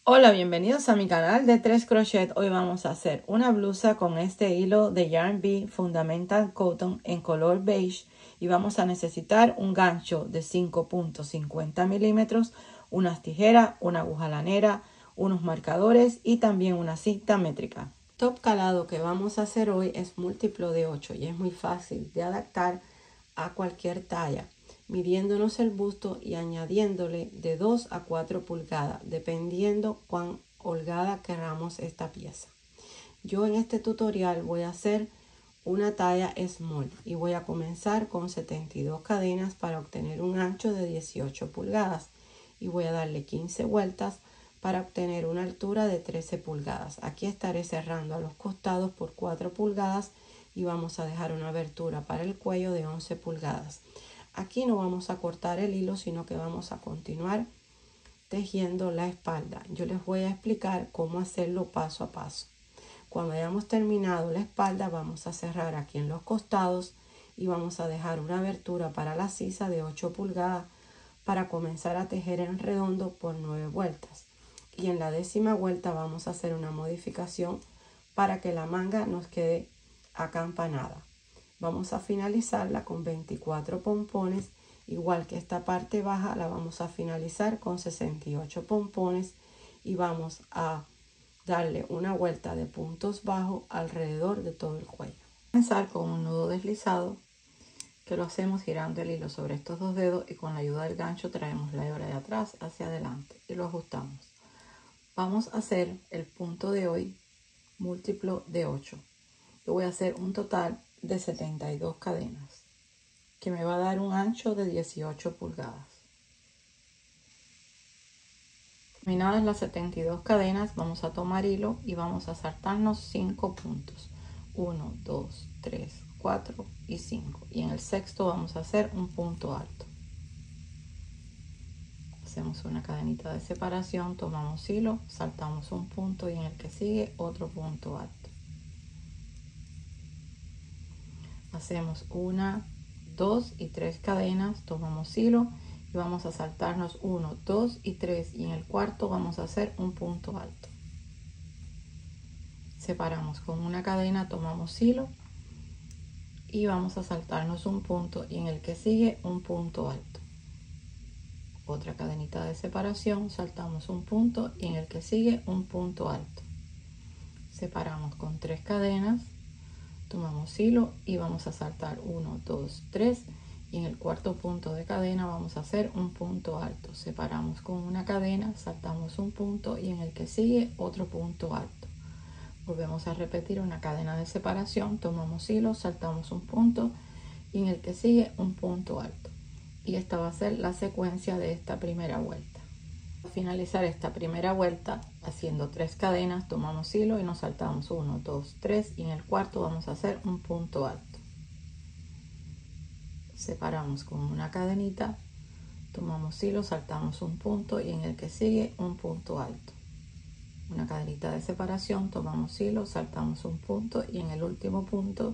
Hola, bienvenidos a mi canal de 3 crochet. Hoy vamos a hacer una blusa con este hilo de Yarn Bee Fundamental Cotton en color beige y vamos a necesitar un gancho de 5.50 milímetros, unas tijeras, una aguja lanera, unos marcadores y también una cinta métrica. El top calado que vamos a hacer hoy es múltiplo de 8 y es muy fácil de adaptar a cualquier talla, midiéndonos el busto y añadiéndole de 2 a 4 pulgadas, dependiendo cuán holgada queramos esta pieza. Yo en este tutorial voy a hacer una talla small y voy a comenzar con 72 cadenas para obtener un ancho de 18 pulgadas y voy a darle 15 vueltas para obtener una altura de 13 pulgadas. Aquí estaré cerrando a los costados por 4 pulgadas y vamos a dejar una abertura para el cuello de 11 pulgadas. Aquí no vamos a cortar el hilo, sino que vamos a continuar tejiendo la espalda. Yo les voy a explicar cómo hacerlo paso a paso. Cuando hayamos terminado la espalda, vamos a cerrar aquí en los costados y vamos a dejar una abertura para la sisa de 8 pulgadas para comenzar a tejer en redondo por 9 vueltas. Y en la 10ª vuelta vamos a hacer una modificación para que la manga nos quede acampanada. Vamos a finalizarla con 24 pompones, igual que esta parte baja la vamos a finalizar con 68 pompones y vamos a darle una vuelta de puntos bajos alrededor de todo el cuello. Comenzar con un nudo deslizado que lo hacemos girando el hilo sobre estos dos dedos y con la ayuda del gancho traemos la hebra de atrás hacia adelante y lo ajustamos. Vamos a hacer el punto de hoy múltiplo de 8. Yo voy a hacer un total de 72 cadenas que me va a dar un ancho de 18 pulgadas. Terminadas las 72 cadenas, vamos a tomar hilo y vamos a saltarnos 5 puntos. 1, 2, 3, 4 y 5. Y en el sexto vamos a hacer un punto alto. Hacemos una cadenita de separación, tomamos hilo, saltamos un punto y en el que sigue otro punto alto. Hacemos 1, 2 y 3 cadenas, tomamos hilo y vamos a saltarnos 1, 2 y 3 y en el cuarto vamos a hacer un punto alto. Separamos con una cadena, tomamos hilo y vamos a saltarnos un punto y en el que sigue un punto alto. Otra cadenita de separación, saltamos un punto y en el que sigue un punto alto. Separamos con 3 cadenas, tomamos hilo y vamos a saltar 1, 2, 3 y en el cuarto punto de cadena vamos a hacer un punto alto. Separamos con una cadena, saltamos un punto y en el que sigue otro punto alto. Volvemos a repetir una cadena de separación, tomamos hilo, saltamos un punto y en el que sigue un punto alto. Y esta va a ser la secuencia de esta primera vuelta. Al finalizar esta primera vuelta, haciendo 3 cadenas, tomamos hilo y nos saltamos 1, 2, 3 y en el cuarto vamos a hacer un punto alto. Separamos con una cadenita, tomamos hilo, saltamos un punto y en el que sigue un punto alto. Una cadenita de separación, tomamos hilo, saltamos un punto y en el último punto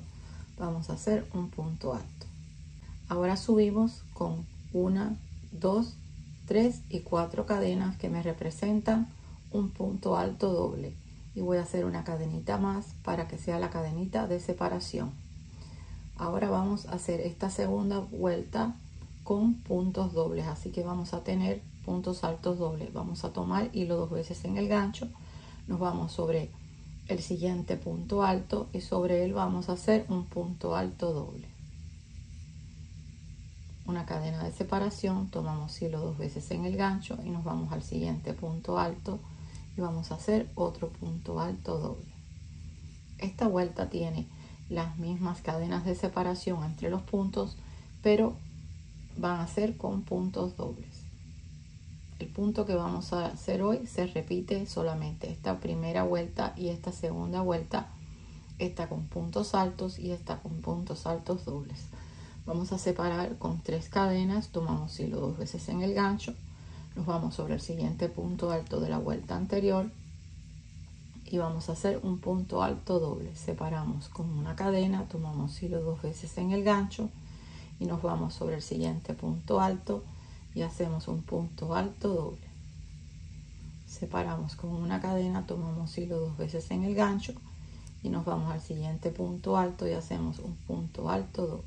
vamos a hacer un punto alto. Ahora subimos con 1, 2, 3 y 4 cadenas que me representan un punto alto doble y voy a hacer una cadenita más para que sea la cadenita de separación. Ahora vamos a hacer esta segunda vuelta con puntos dobles, así que vamos a tener puntos altos dobles. Vamos a tomar hilo 2 veces en el gancho, nos vamos sobre el siguiente punto alto y sobre él vamos a hacer un punto alto doble. Una cadena de separación, tomamos hilo 2 veces en el gancho y nos vamos al siguiente punto alto y vamos a hacer otro punto alto doble. Esta vuelta tiene las mismas cadenas de separación entre los puntos, pero van a ser con puntos dobles. El punto que vamos a hacer hoy se repite solamente esta primera vuelta y esta segunda vuelta, esta con puntos altos y esta con puntos altos dobles. Vamos a separar con 3 cadenas, tomamos hilo 2 veces en el gancho, nos vamos sobre el siguiente punto alto de la vuelta anterior y vamos a hacer un punto alto doble. Separamos con una cadena, tomamos hilo 2 veces en el gancho y nos vamos sobre el siguiente punto alto y hacemos un punto alto doble. separamos con una cadena, tomamos hilo 2 veces en el gancho y nos vamos al siguiente punto alto y hacemos un punto alto doble.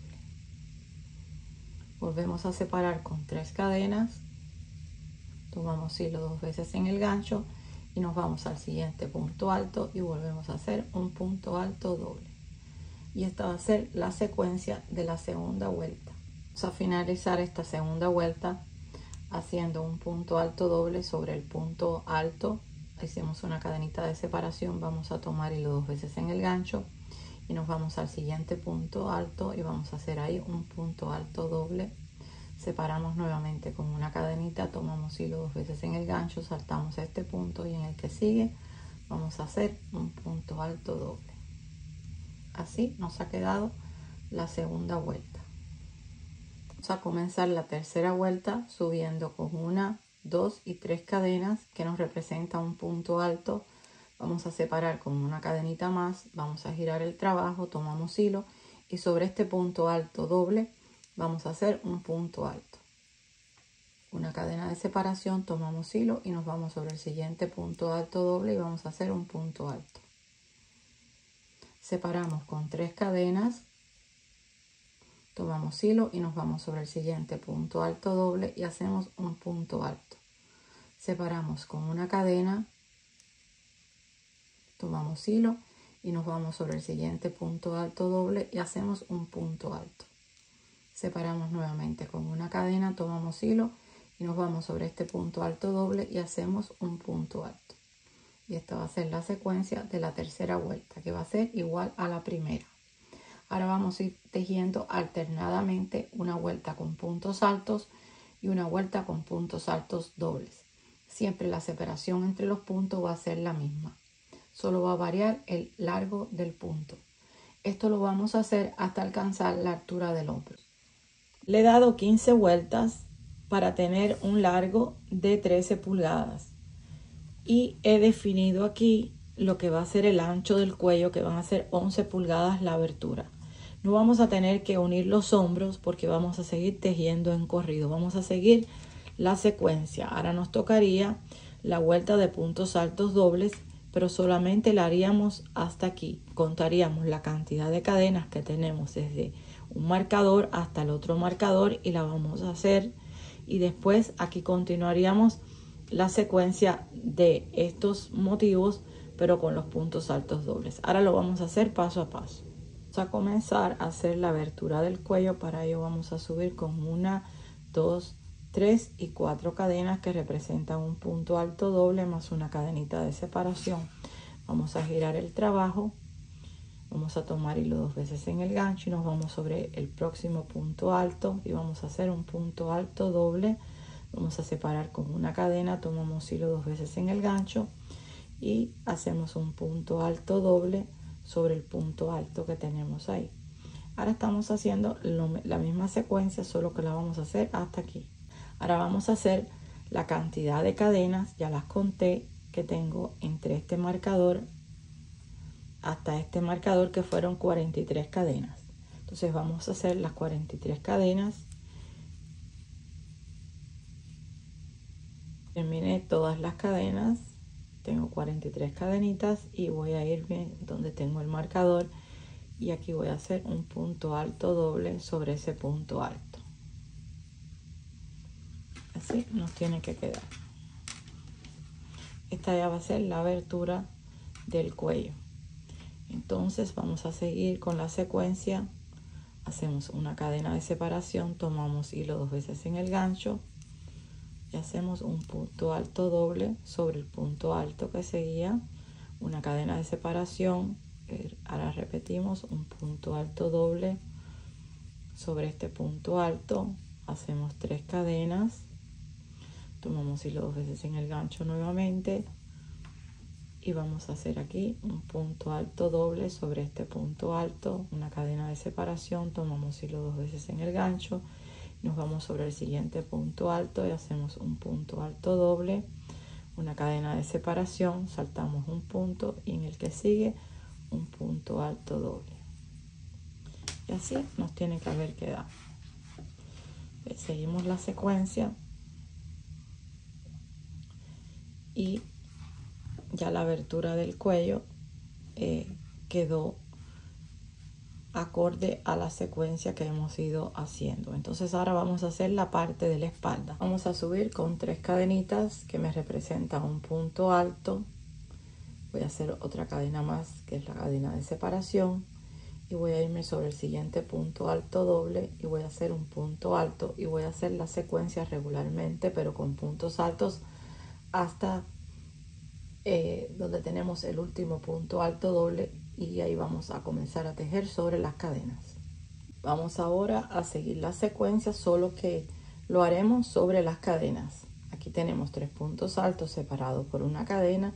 Volvemos a separar con 3 cadenas, tomamos hilo 2 veces en el gancho y nos vamos al siguiente punto alto y volvemos a hacer un punto alto doble. Y esta va a ser la secuencia de la segunda vuelta. Vamos a finalizar esta segunda vuelta haciendo un punto alto doble sobre el punto alto. Hicimos una cadenita de separación, vamos a tomar hilo 2 veces en el gancho y nos vamos al siguiente punto alto y vamos a hacer ahí un punto alto doble. Separamos nuevamente con una cadenita, tomamos hilo 2 veces en el gancho, saltamos a este punto y en el que sigue vamos a hacer un punto alto doble. Así nos ha quedado la segunda vuelta. Vamos a comenzar la tercera vuelta subiendo con 1, 2 y 3 cadenas que nos representa un punto alto. Vamos a separar con una cadenita más, vamos a girar el trabajo, tomamos hilo y sobre este punto alto doble vamos a hacer un punto alto. Una cadena de separación, tomamos hilo y nos vamos sobre el siguiente punto alto doble y vamos a hacer un punto alto. Separamos con 3 cadenas, tomamos hilo y nos vamos sobre el siguiente punto alto doble y hacemos un punto alto. Separamos con una cadena, tomamos hilo y nos vamos sobre el siguiente punto alto doble y hacemos un punto alto. Separamos nuevamente con una cadena, tomamos hilo y nos vamos sobre este punto alto doble y hacemos un punto alto. Y esta va a ser la secuencia de la tercera vuelta, que va a ser igual a la primera. Ahora vamos a ir tejiendo alternadamente una vuelta con puntos altos y una vuelta con puntos altos dobles. Siempre la separación entre los puntos va a ser la misma. Solo va a variar el largo del punto. Esto lo vamos a hacer hasta alcanzar la altura del hombro. Le he dado 15 vueltas para tener un largo de 13 pulgadas. Y he definido aquí lo que va a ser el ancho del cuello, que van a ser 11 pulgadas la abertura. No vamos a tener que unir los hombros porque vamos a seguir tejiendo en corrido. Vamos a seguir la secuencia. Ahora nos tocaría la vuelta de puntos altos dobles, pero solamente la haríamos hasta aquí. Contaríamos la cantidad de cadenas que tenemos desde un marcador hasta el otro marcador y la vamos a hacer. Y después aquí continuaríamos la secuencia de estos motivos, pero con los puntos altos dobles. Ahora lo vamos a hacer paso a paso. Vamos a comenzar a hacer la abertura del cuello. Para ello vamos a subir con 1, 2, 3 y 4 cadenas que representan un punto alto doble más una cadenita de separación. Vamos a girar el trabajo, vamos a tomar hilo 2 veces en el gancho y nos vamos sobre el próximo punto alto y vamos a hacer un punto alto doble. Vamos a separar con una cadena, tomamos hilo 2 veces en el gancho y hacemos un punto alto doble sobre el punto alto que tenemos ahí. Ahora estamos haciendo la misma secuencia, solo que la vamos a hacer hasta aquí. Ahora vamos a hacer la cantidad de cadenas, ya las conté, que tengo entre este marcador hasta este marcador, que fueron 43 cadenas. Entonces vamos a hacer las 43 cadenas. Terminé todas las cadenas, tengo 43 cadenitas y voy a irme donde tengo el marcador y aquí voy a hacer un punto alto doble sobre ese punto alto. Así nos tiene que quedar. Esta ya va a ser la abertura del cuello. Entonces vamos a seguir con la secuencia. Hacemos una cadena de separación, tomamos hilo 2 veces en el gancho y hacemos un punto alto doble sobre el punto alto que seguía, una cadena de separación. Ahora repetimos un punto alto doble sobre este punto alto, hacemos 3 cadenas, tomamos hilo 2 veces en el gancho nuevamente y vamos a hacer aquí un punto alto doble sobre este punto alto, una cadena de separación, tomamos hilo 2 veces en el gancho, nos vamos sobre el siguiente punto alto y hacemos un punto alto doble, una cadena de separación, saltamos un punto y en el que sigue un punto alto doble. Y así nos tiene que haber quedado. Seguimos la secuencia y ya la abertura del cuello quedó acorde a la secuencia que hemos ido haciendo. Entonces ahora vamos a hacer la parte de la espalda. Vamos a subir con 3 cadenitas que me representan un punto alto. Voy a hacer otra cadena más, que es la cadena de separación, y voy a irme sobre el siguiente punto alto doble y voy a hacer un punto alto y voy a hacer la secuencia regularmente, pero con puntos altos hasta donde tenemos el último punto alto doble, y ahí vamos a comenzar a tejer sobre las cadenas. Vamos ahora a seguir la secuencia, solo que lo haremos sobre las cadenas. Aquí tenemos 3 puntos altos separados por una cadena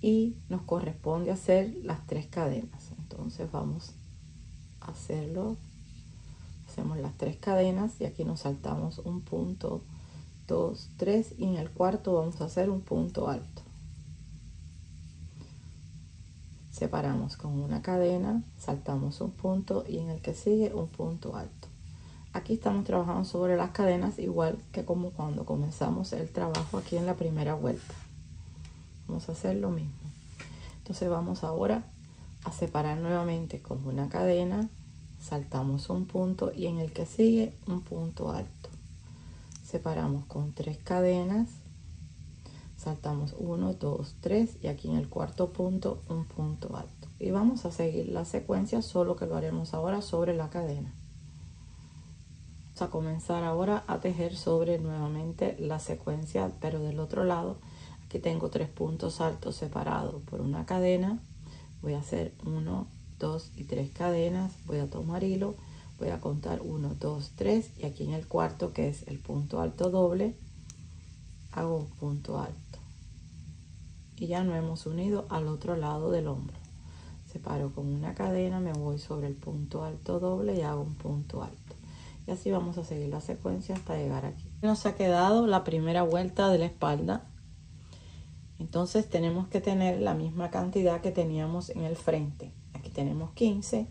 y nos corresponde hacer las 3 cadenas. Entonces vamos a hacerlo. Hacemos las 3 cadenas y aquí nos saltamos un punto, 2, 3, y en el cuarto vamos a hacer un punto alto. Separamos con una cadena, saltamos un punto y en el que sigue un punto alto. Aquí estamos trabajando sobre las cadenas igual que como cuando comenzamos el trabajo aquí en la primera vuelta. Vamos a hacer lo mismo. Entonces vamos ahora a separar nuevamente con una cadena, saltamos un punto y en el que sigue un punto alto. Separamos con 3 cadenas, saltamos 1, 2, 3 y aquí en el cuarto punto un punto alto. Y vamos a seguir la secuencia, solo que lo haremos ahora sobre la cadena. Vamos a comenzar ahora a tejer sobre nuevamente la secuencia, pero del otro lado. Aquí tengo 3 puntos altos separados por una cadena. Voy a hacer 1, 2 y 3 cadenas. Voy a tomar hilo, voy a contar 1, 2, 3 y aquí en el cuarto, que es el punto alto doble, hago un punto alto. Y ya nos hemos unido al otro lado del hombro. Separo con una cadena, me voy sobre el punto alto doble y hago un punto alto. Y así vamos a seguir la secuencia hasta llegar aquí. Nos ha quedado la primera vuelta de la espalda. Entonces tenemos que tener la misma cantidad que teníamos en el frente. Aquí tenemos 15,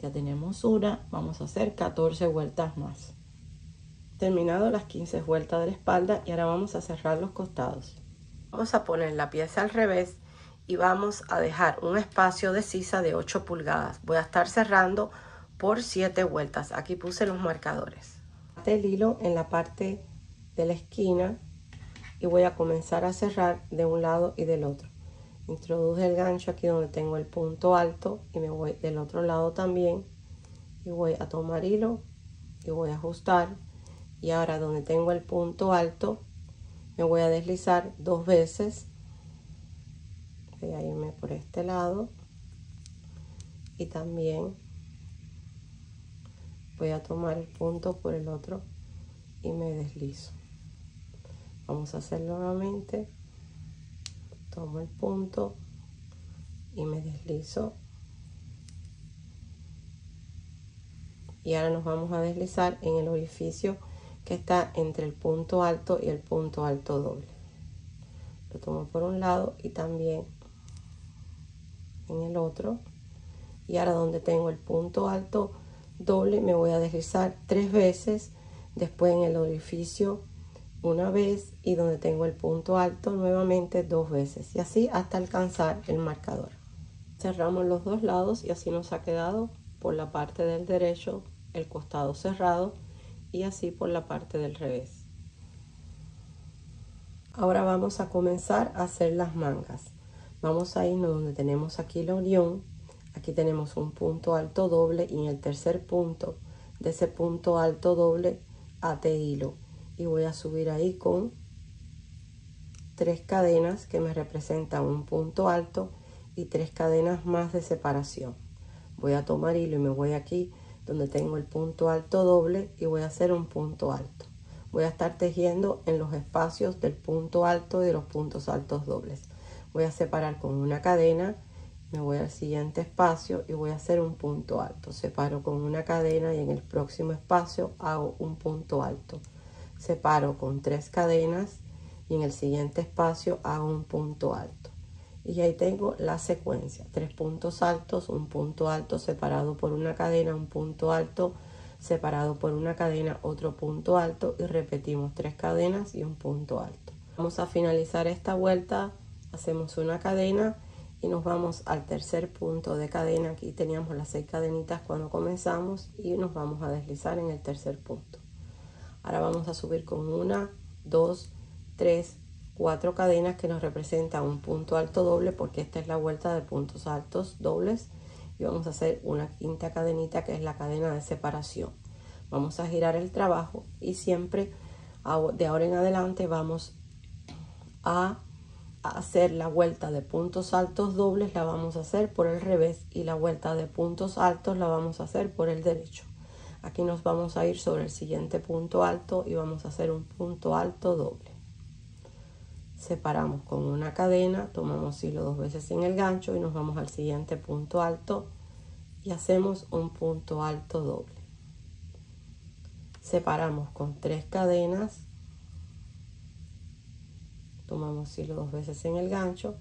ya tenemos una, vamos a hacer 14 vueltas más. Terminado las 15 vueltas de la espalda y ahora vamos a cerrar los costados. Vamos a poner la pieza al revés y vamos a dejar un espacio de sisa de 8 pulgadas. Voy a estar cerrando por 7 vueltas. Aquí puse los marcadores. El hilo en la parte de la esquina y voy a comenzar a cerrar de un lado y del otro. Introduje el gancho aquí donde tengo el punto alto y me voy del otro lado también y voy a tomar hilo y voy a ajustar, y ahora donde tengo el punto alto me voy a deslizar 2 veces. Voy a irme por este lado y también voy a tomar el punto por el otro y me deslizo. Vamos a hacerlo nuevamente. Tomo el punto y me deslizo, y ahora nos vamos a deslizar en el orificio que está entre el punto alto y el punto alto doble. Lo tomo por un lado y también en el otro, y ahora donde tengo el punto alto doble me voy a deslizar 3 veces, después en el orificio una vez y donde tengo el punto alto nuevamente 2 veces, y así hasta alcanzar el marcador. Cerramos los dos lados y así nos ha quedado por la parte del derecho el costado cerrado y así por la parte del revés. Ahora vamos a comenzar a hacer las mangas. Vamos a irnos donde tenemos aquí la unión. Aquí tenemos un punto alto doble y en el tercer punto de ese punto alto doble ate hilo y voy a subir ahí con 3 cadenas que me representan un punto alto y 3 cadenas más de separación. Voy a tomar hilo y me voy aquí donde tengo el punto alto doble y voy a hacer un punto alto. Voy a estar tejiendo en los espacios del punto alto y de los puntos altos dobles. Voy a separar con una cadena, me voy al siguiente espacio y voy a hacer un punto alto. Separo con una cadena y en el próximo espacio hago un punto alto. Separo con 3 cadenas y en el siguiente espacio hago un punto alto. Y ahí tengo la secuencia: 3 puntos altos, un punto alto separado por una cadena, un punto alto separado por una cadena, otro punto alto, y repetimos 3 cadenas y un punto alto. Vamos a finalizar esta vuelta hacemos una cadena y nos vamos al tercer punto de cadena. Aquí teníamos las 6 cadenitas cuando comenzamos y nos vamos a deslizar en el tercer punto. Ahora vamos a subir con 1, 2, 3, 4 cadenas que nos representan un punto alto doble, porque esta es la vuelta de puntos altos dobles, y vamos a hacer una quinta cadenita que es la cadena de separación. Vamos a girar el trabajo y siempre de ahora en adelante vamos a hacer la vuelta de puntos altos dobles, la vamos a hacer por el revés, y la vuelta de puntos altos la vamos a hacer por el derecho. Aquí nos vamos a ir sobre el siguiente punto alto y vamos a hacer un punto alto doble. Separamos con una cadena, tomamos hilo 2 veces en el gancho y nos vamos al siguiente punto alto y hacemos un punto alto doble. Separamos con 3 cadenas, tomamos hilo 2 veces en el gancho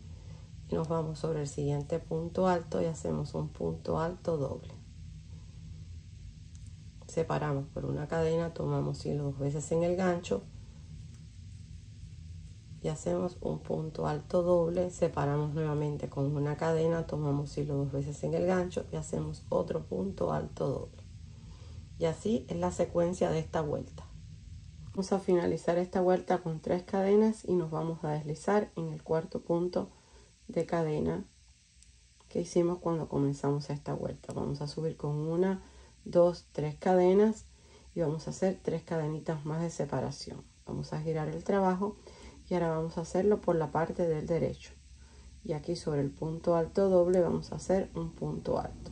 y nos vamos sobre el siguiente punto alto y hacemos un punto alto doble. Separamos por una cadena, tomamos hilo 2 veces en el gancho y hacemos un punto alto doble. Separamos nuevamente con una cadena, tomamos hilo 2 veces en el gancho y hacemos otro punto alto doble. Y así es la secuencia de esta vuelta. Vamos a finalizar esta vuelta con 3 cadenas y nos vamos a deslizar en el cuarto punto de cadena que hicimos cuando comenzamos esta vuelta. Vamos a subir con 1, 2, 3 cadenas y vamos a hacer 3 cadenitas más de separación. Vamos a girar el trabajo y ahora vamos a hacerlo por la parte del derecho, y aquí sobre el punto alto doble vamos a hacer un punto alto.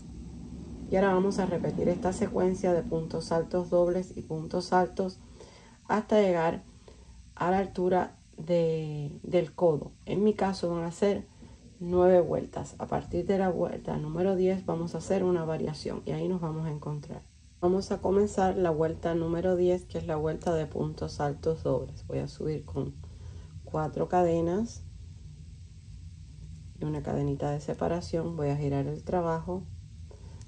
Y ahora vamos a repetir esta secuencia de puntos altos dobles y puntos altos hasta llegar a la altura del codo. En mi caso van a ser 9 vueltas. A partir de la vuelta número 10 vamos a hacer una variación y ahí nos vamos a encontrar. Vamos a comenzar la vuelta número 10, que es la vuelta de puntos altos dobles. Voy a subir con 4 cadenas y una cadenita de separación. Voy a girar el trabajo,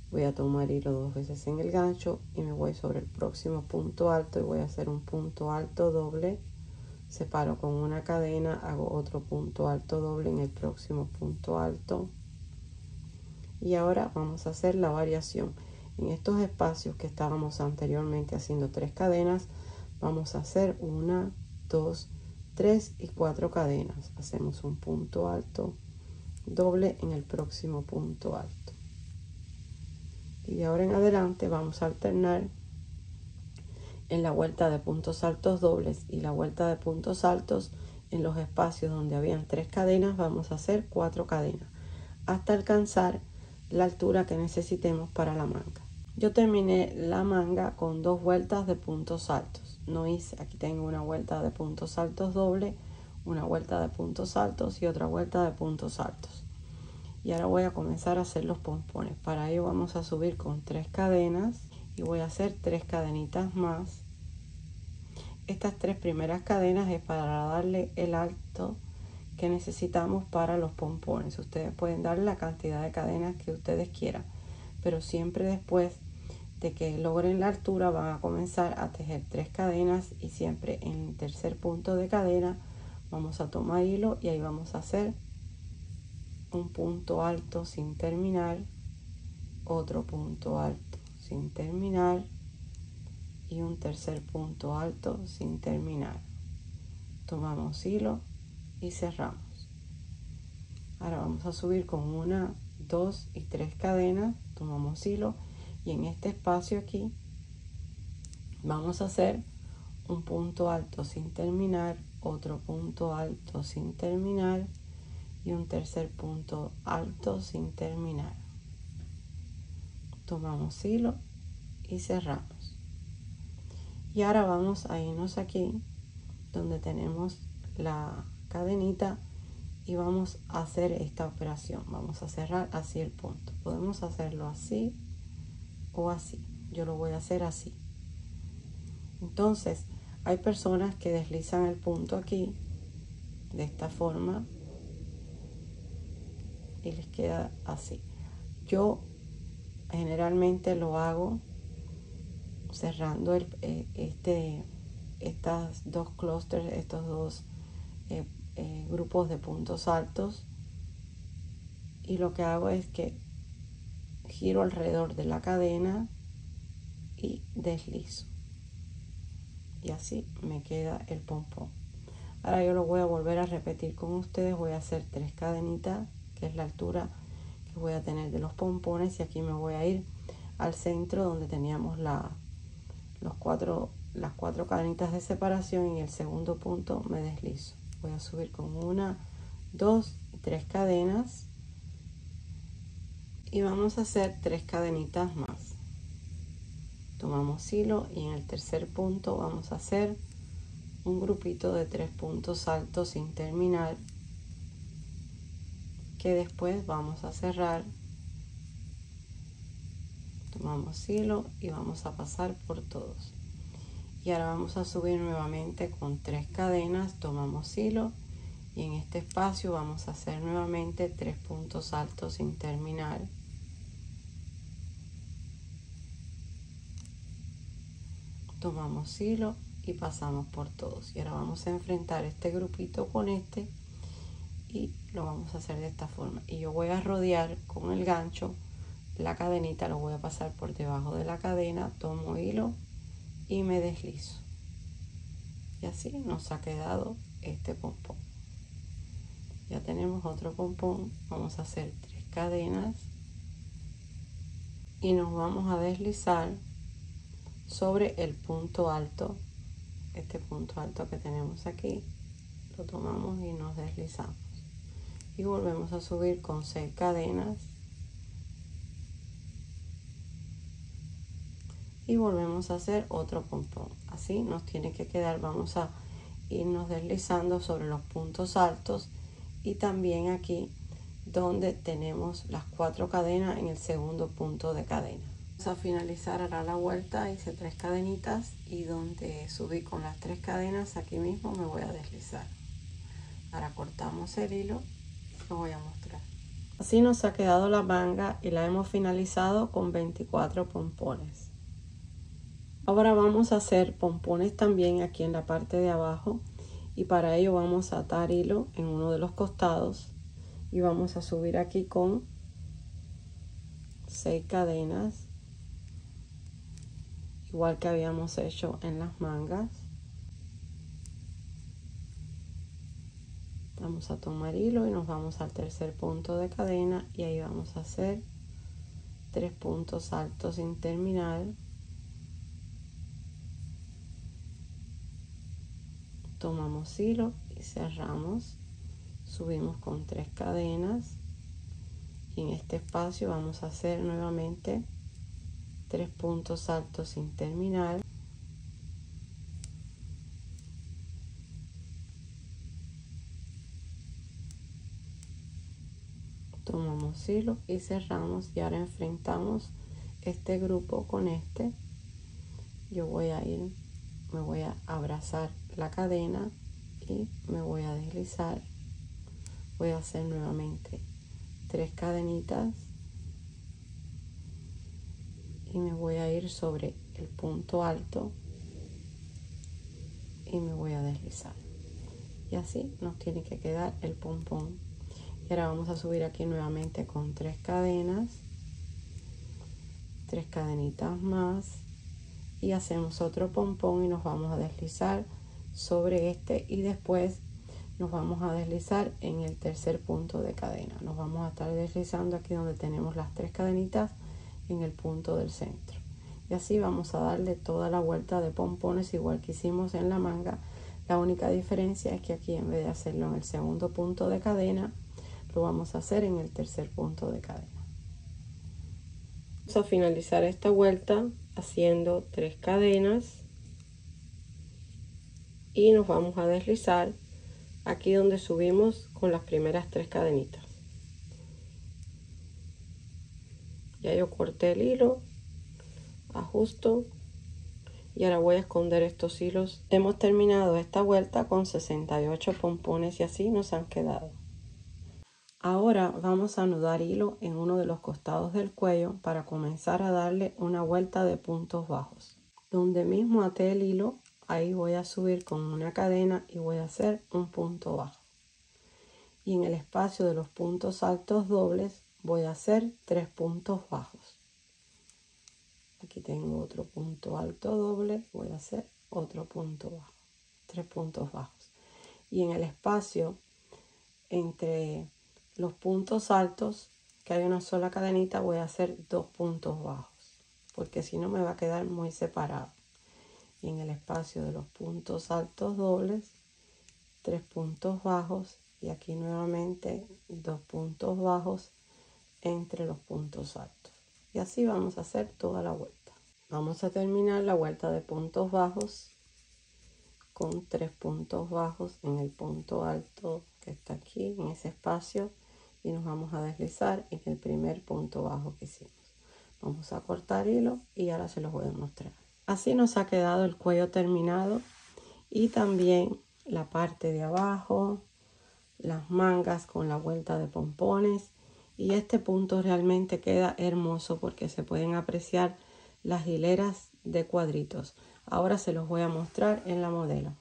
voy a tomar hilo 2 veces en el gancho y me voy sobre el próximo punto alto y voy a hacer un punto alto doble. Separo con una cadena, hago otro punto alto doble en el próximo punto alto. Y ahora vamos a hacer la variación. En estos espacios que estábamos anteriormente haciendo 3 cadenas, vamos a hacer 1, 2, 3 y 4 cadenas. Hacemos un punto alto doble en el próximo punto alto. Y de ahora en adelante vamos a alternar en la vuelta de puntos altos dobles y la vuelta de puntos altos. En los espacios donde habían 3 cadenas vamos a hacer 4 cadenas hasta alcanzar la altura que necesitemos para la manga. Yo terminé la manga con 2 vueltas de puntos altos. No hice, aquí tengo una vuelta de puntos altos doble, una vuelta de puntos altos y otra vuelta de puntos altos. Y ahora voy a comenzar a hacer los pompones. Para ello vamos a subir con 3 cadenas y voy a hacer 3 cadenitas más. Estas 3 primeras cadenas es para darle el alto que necesitamos para los pompones. Ustedes pueden darle la cantidad de cadenas que ustedes quieran, pero siempre después de que logren la altura van a comenzar a tejer 3 cadenas y siempre en el tercer punto de cadena vamos a tomar hilo y ahí vamos a hacer un punto alto sin terminar, otro punto alto sin terminar y un tercer punto alto sin terminar. Tomamos hilo y cerramos. Ahora vamos a subir con 1, 2 y 3 cadenas, tomamos hilo y en este espacio aquí vamos a hacer un punto alto sin terminar, otro punto alto sin terminar y un tercer punto alto sin terminar. Tomamos hilo y cerramos. Y ahora vamos a irnos aquí donde tenemos la cadenita y vamos a hacer esta operación. Vamos a cerrar así el punto. Podemos hacerlo así o así. Yo lo voy a hacer así. Entonces hay personas que deslizan el punto aquí de esta forma y les queda así. Yo generalmente lo hago cerrando estas dos clústeres, estos dos grupos de puntos altos, y lo que hago es que giro alrededor de la cadena y deslizo, y así me queda el pompón. Ahora yo lo voy a volver a repetir con ustedes. Voy a hacer 3 cadenitas, que es la altura que voy a tener de los pompones, y aquí me voy a ir al centro donde teníamos las 4 cadenitas de separación, y en el segundo punto me deslizo. Voy a subir con 1, 2 y 3 cadenas, y vamos a hacer 3 cadenitas más. Tomamos hilo y en el tercer punto vamos a hacer un grupito de 3 puntos altos sin terminar, que después vamos a cerrar. Tomamos hilo y vamos a pasar por todos, y ahora vamos a subir nuevamente con 3 cadenas. Tomamos hilo y en este espacio vamos a hacer nuevamente 3 puntos altos sin terminar. Tomamos hilo y pasamos por todos, y ahora vamos a enfrentar este grupito con este, y lo vamos a hacer de esta forma. Y yo voy a rodear con el gancho la cadenita, lo voy a pasar por debajo de la cadena, tomo hilo y me deslizo, y así nos ha quedado este pompón. Ya tenemos otro pompón. Vamos a hacer 3 cadenas y nos vamos a deslizar sobre el punto alto. Este punto alto que tenemos aquí, lo tomamos y nos deslizamos, y volvemos a subir con 6 cadenas y volvemos a hacer otro pompón. Así nos tiene que quedar. Vamos a irnos deslizando sobre los puntos altos, y también aquí donde tenemos las 4 cadenas en el segundo punto de cadena. Vamos a finalizar ahora la vuelta. Hice 3 cadenitas, y donde subí con las 3 cadenas, aquí mismo me voy a deslizar. Ahora cortamos el hilo y lo voy a mostrar. Así nos ha quedado la manga, y la hemos finalizado con 24 pompones. Ahora vamos a hacer pompones también aquí en la parte de abajo, y para ello vamos a atar hilo en uno de los costados, y vamos a subir aquí con 6 cadenas, igual que habíamos hecho en las mangas. Vamos a tomar hilo y nos vamos al tercer punto de cadena, y ahí vamos a hacer 3 puntos altos sin terminar. Tomamos hilo y cerramos, subimos con 3 cadenas, y en este espacio vamos a hacer nuevamente 3 puntos altos sin terminar. Tomamos hilo y cerramos, y ahora enfrentamos este grupo con este. Yo voy a ir, me voy a abrazar la cadena y me voy a deslizar. Voy a hacer nuevamente 3 cadenitas y me voy a ir sobre el punto alto y me voy a deslizar, y así nos tiene que quedar el pompón. Y ahora vamos a subir aquí nuevamente con 3 cadenas, 3 cadenitas más, y hacemos otro pompón y nos vamos a deslizar sobre este, y después nos vamos a deslizar en el tercer punto de cadena. Nos vamos a estar deslizando aquí donde tenemos las 3 cadenitas en el punto del centro, y así vamos a darle toda la vuelta de pompones igual que hicimos en la manga. La única diferencia es que aquí, en vez de hacerlo en el segundo punto de cadena, lo vamos a hacer en el tercer punto de cadena. Vamos a finalizar esta vuelta haciendo 3 cadenas y nos vamos a deslizar aquí donde subimos con las primeras 3 cadenitas. Ya yo corté el hilo, ajusto, y ahora voy a esconder estos hilos. Hemos terminado esta vuelta con 68 pompones, y así nos han quedado. Ahora vamos a anudar hilo en uno de los costados del cuello para comenzar a darle una vuelta de puntos bajos. Donde mismo até el hilo, ahí voy a subir con una cadena y voy a hacer un punto bajo. y en el espacio de los puntos altos dobles voy a hacer 3 puntos bajos. Aquí tengo otro punto alto doble, voy a hacer otro punto bajo, 3 puntos bajos. Y en el espacio entre los puntos altos, que hay una sola cadenita, voy a hacer 2 puntos bajos, porque si no me va a quedar muy separado. Y en el espacio de los puntos altos dobles, 3 puntos bajos, y aquí nuevamente 2 puntos bajos entre los puntos altos. Y así vamos a hacer toda la vuelta. Vamos a terminar la vuelta de puntos bajos con 3 puntos bajos en el punto alto que está aquí, en ese espacio, y nos vamos a deslizar en el primer punto bajo que hicimos. Vamos a cortar hilo y ahora se los voy a mostrar. Así nos ha quedado el cuello terminado y también la parte de abajo, las mangas con la vuelta de pompones, y este punto realmente queda hermoso porque se pueden apreciar las hileras de cuadritos. Ahora se los voy a mostrar en la modelo.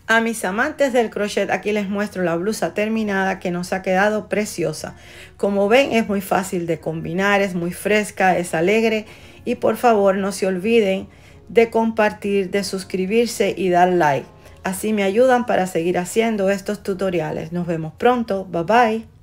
A mis amantes del crochet, aquí les muestro la blusa terminada que nos ha quedado preciosa. Como ven, es muy fácil de combinar, es muy fresca, es alegre, y por favor no se olviden de compartir, de suscribirse y dar like. Así me ayudan para seguir haciendo estos tutoriales. Nos vemos pronto. Bye bye.